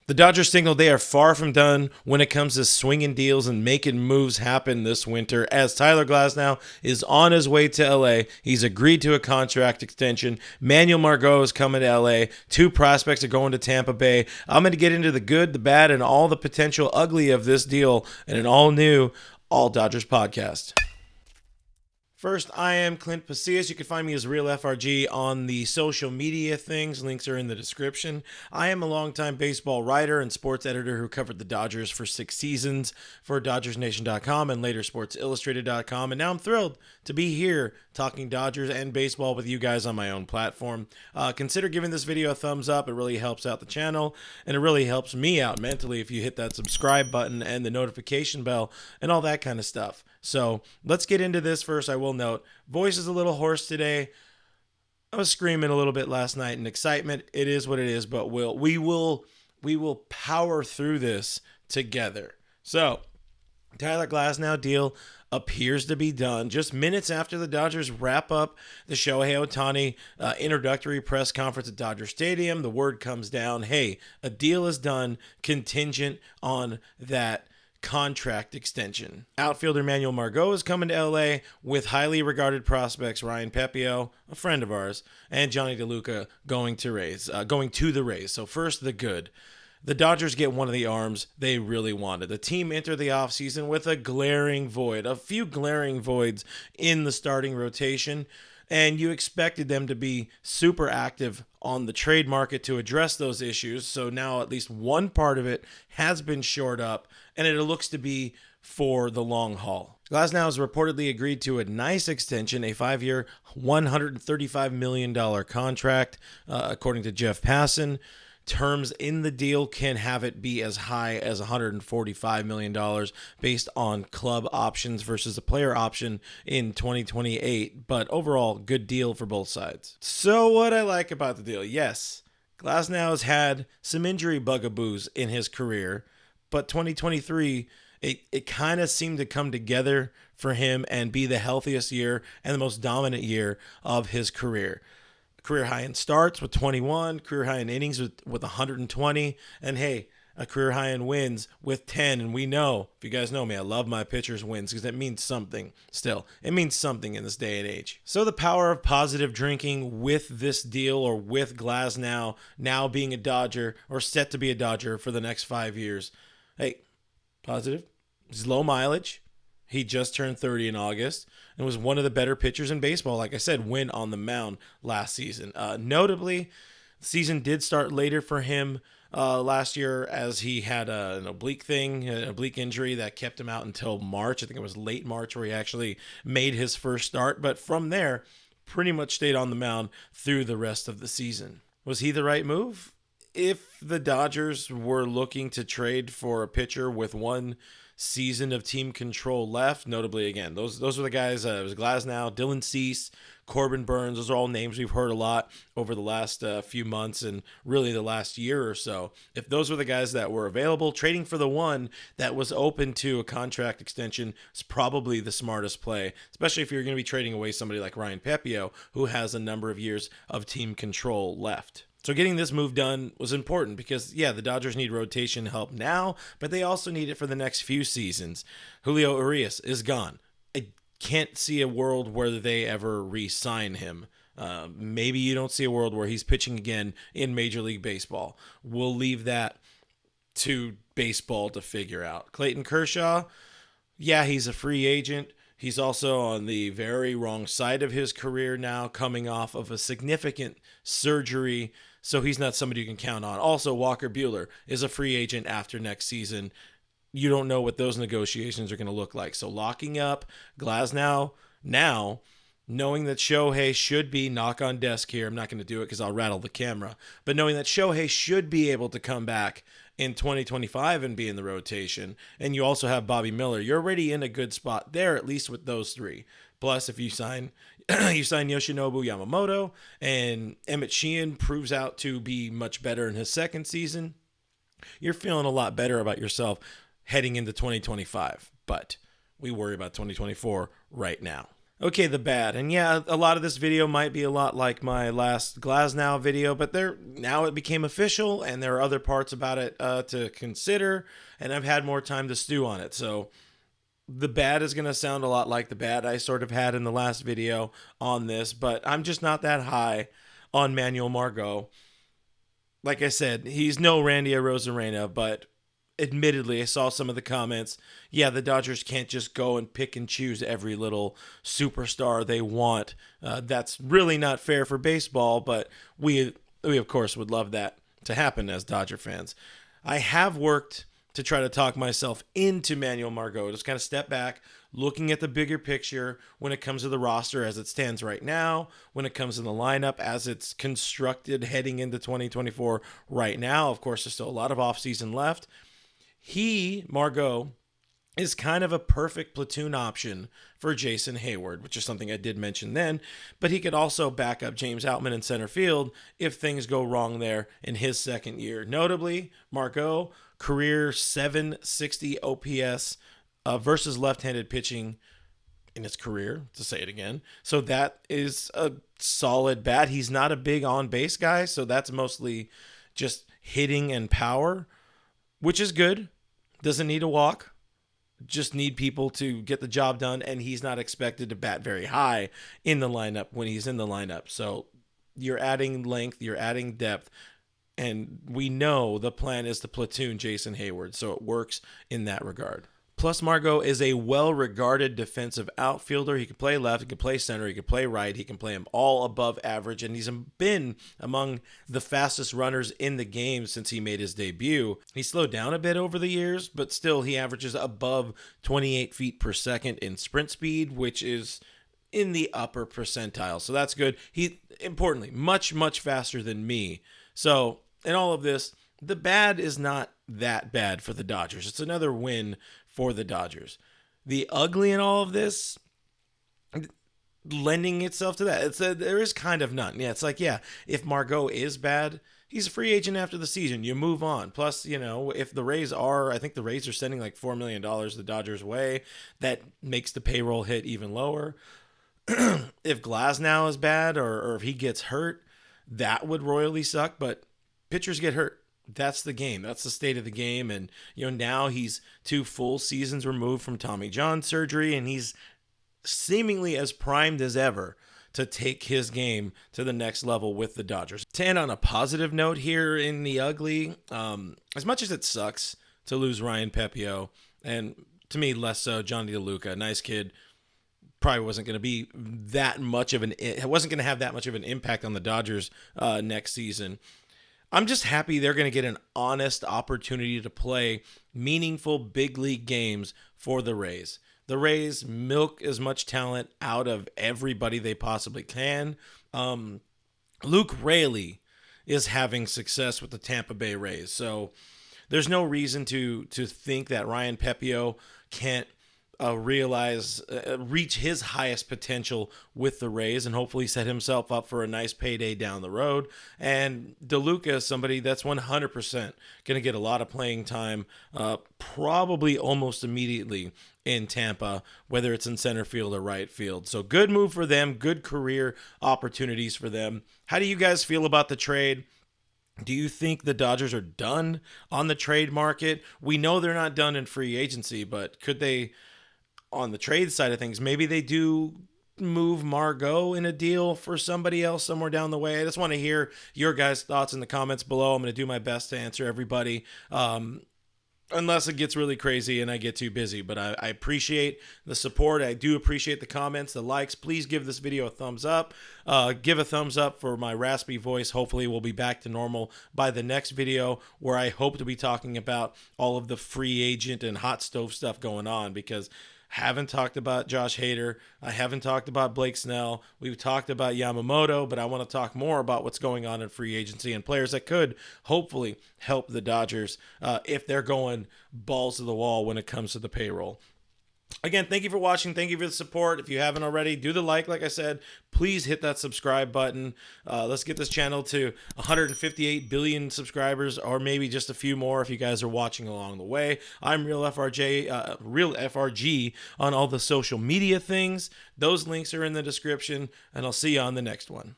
The Dodgers signal they are far from done when it comes to swinging deals and making moves happen this winter, as Tyler Glasnow is on his way to LA. He's agreed to a contract extension. Manuel Margot is coming to LA. Two prospects are going to Tampa Bay. I'm going to get into the good, the bad, and all the potential ugly of this deal in an all-new All Dodgers podcast. First, I am Clint Pasillas. You can find me as Real FRG on the social media things. Links are in the description. I am a longtime baseball writer and sports editor who covered the Dodgers for 6 seasons for DodgersNation.com and later SportsIllustrated.com. And now I'm thrilled to be here talking Dodgers and baseball with you guys on my own platform. Consider giving this video a thumbs up. It really helps out the channel, and it really helps me out mentally if you hit that subscribe button and the notification bell and all that kind of stuff. So let's get into this first. I will note, voice is a little hoarse today. I was screaming a little bit last night in excitement. It is what it is, but we will power through this together. So Tyler Glasnow deal appears to be done just minutes after the Dodgers wrap up the Shohei Ohtani introductory press conference at Dodger Stadium. The word comes down, hey, a deal is done contingent on that contract extension. Outfielder Manuel Margot is coming to LA with highly regarded prospects Ryan Pepiot, a friend of ours, and Johnny DeLuca going to the Rays. So first, the good. The Dodgers get one of the arms they really wanted. The team entered the offseason with a few glaring voids in the starting rotation, and you expected them to be super active on the trade market to address those issues. So now at least one part of it has been shored up, and it looks to be for the long haul. Glasnow has reportedly agreed to a nice extension, a 5-year, $135 million contract, according to Jeff Passan. Terms in the deal can have it be as high as $145 million based on club options versus a player option in 2028. But overall, good deal for both sides. So what I like about the deal, yes, Glasnow has had some injury bugaboos in his career, but 2023, it kind of seemed to come together for him and be the healthiest year and the most dominant year of his career. Career high in starts with 21, career high in innings with 120, and hey, a career high in wins with 10. And we know, if you guys know me, I love my pitchers' wins because it means something still. It means something in this day and age. So the power of positive drinking with this deal, or with Glasnow now being a Dodger or set to be a Dodger for the next 5 years. Hey, positive. It's low mileage. He just turned 30 in August and was one of the better pitchers in baseball. Like I said, went on the mound last season. Notably, the season did start later for him last year, as he had an oblique injury that kept him out until March. I think it was late March where he actually made his first start. But from there, pretty much stayed on the mound through the rest of the season. Was he the right move? If the Dodgers were looking to trade for a pitcher with one season of team control left, notably, again, those were the guys. It was Glasnow, Dylan Cease, Corbin Burns. Those are all names we've heard a lot over the last few months and really the last year or so. If those were the guys that were available, trading for the one that was open to a contract extension is probably the smartest play, especially if you're going to be trading away somebody like Ryan Pepiot, who has a number of years of team control left. So getting this move done was important because, yeah, the Dodgers need rotation help now, but they also need it for the next few seasons. Julio Urias is gone. I can't see a world where they ever re-sign him. Maybe you don't see a world where he's pitching again in Major League Baseball. We'll leave that to baseball to figure out. Clayton Kershaw, yeah, he's a free agent. He's also on the very wrong side of his career now, coming off of a significant surgery, so he's not somebody you can count on. Also, Walker Buehler is a free agent after next season. You don't know what those negotiations are going to look like. So locking up Glasnow now, knowing that Shohei should be, knock on desk here, I'm not going to do it because I'll rattle the camera, but knowing that Shohei should be able to come back in 2025 and be in the rotation, and you also have Bobby Miller, you're already in a good spot there, at least with those three. Plus, if you sign Yoshinobu Yamamoto, and Emmett Sheehan proves out to be much better in his second season, you're feeling a lot better about yourself heading into 2025. But we worry about 2024 right now. Okay, the bad. And yeah, a lot of this video might be a lot like my last Glasnow video, but now it became official and there are other parts about it to consider, and I've had more time to stew on it. So the bad is going to sound a lot like the bad I sort of had in the last video on this, but I'm just not that high on Manuel Margot. Like I said, he's no Randy Arozarena, but admittedly, I saw some of the comments. Yeah, the Dodgers can't just go and pick and choose every little superstar they want. That's really not fair for baseball, but we of course would love that to happen as Dodger fans. I have worked to try to talk myself into Manuel Margot, just kind of step back, looking at the bigger picture when it comes to the roster as it stands right now, when it comes to the lineup as it's constructed heading into 2024 right now. Of course, there's still a lot of offseason left. Margot, is kind of a perfect platoon option for Jason Hayward, which is something I did mention then, but he could also back up James Outman in center field if things go wrong there in his second year. Notably, Margot, career 760 OPS versus left-handed pitching in his career, to say it again. So that is a solid bat. He's not a big on-base guy, so that's mostly just hitting and power, which is good. Doesn't need a walk. Just need people to get the job done, and he's not expected to bat very high in the lineup when he's in the lineup. So you're adding length, you're adding depth, and we know the plan is to platoon Jason Hayward, so it works in that regard. Plus, Margot is a well-regarded defensive outfielder. He can play left, he can play center, he can play right, he can play them all above average, and he's been among the fastest runners in the game since he made his debut. He slowed down a bit over the years, but still he averages above 28 feet per second in sprint speed, which is in the upper percentile. So that's good. He, importantly, much, much faster than me. So in all of this, the bad is not that bad for the Dodgers. It's another win for the Dodgers. The ugly in all of this, lending itself to that, there is kind of none. Yeah, it's like, yeah, if Margot is bad, he's a free agent after the season. You move on. Plus, if the Rays I think the Rays are sending like $4 million the Dodgers' way, that makes the payroll hit even lower. If Glasnow is bad or if he gets hurt, that would royally suck, but pitchers get hurt. That's the game. That's the state of the game. And, now he's 2 full seasons removed from Tommy John surgery, and he's seemingly as primed as ever to take his game to the next level with the Dodgers. To end on a positive note here in the ugly, as much as it sucks to lose Ryan Pepiot, and to me less so Johnny DeLuca, nice kid, probably wasn't going to be that much of it wasn't going to have that much of an impact on the Dodgers next season. I'm just happy they're going to get an honest opportunity to play meaningful big league games for the Rays. The Rays milk as much talent out of everybody they possibly can. Luke Raley is having success with the Tampa Bay Rays, so there's no reason to think that Ryan Pepiot can't reach his highest potential with the Rays and hopefully set himself up for a nice payday down the road. And DeLuca is somebody that's 100% going to get a lot of playing time, probably almost immediately in Tampa, whether it's in center field or right field. So good move for them, good career opportunities for them. How do you guys feel about the trade? Do you think the Dodgers are done on the trade market? We know they're not done in free agency, but could they, on the trade side of things, maybe they do move Margot in a deal for somebody else somewhere down the way? I just want to hear your guys' thoughts in the comments below. I'm going to do my best to answer everybody, unless it gets really crazy and I get too busy. But I appreciate the support. I do appreciate the comments, the likes. Please give this video a thumbs up. Give a thumbs up for my raspy voice. Hopefully we'll be back to normal by the next video, where I hope to be talking about all of the free agent and hot stove stuff going on, because haven't talked about Josh Hader. I haven't talked about Blake Snell. We've talked about Yamamoto, but I want to talk more about what's going on in free agency and players that could hopefully help the Dodgers if they're going balls to the wall when it comes to the payroll. Again, thank you for watching. Thank you for the support. If you haven't already, do the like I said. Please hit that subscribe button. Let's get this channel to 158 billion subscribers, or maybe just a few more if you guys are watching along the way. I'm Real FRJ, Real FRG on all the social media things. Those links are in the description, and I'll see you on the next one.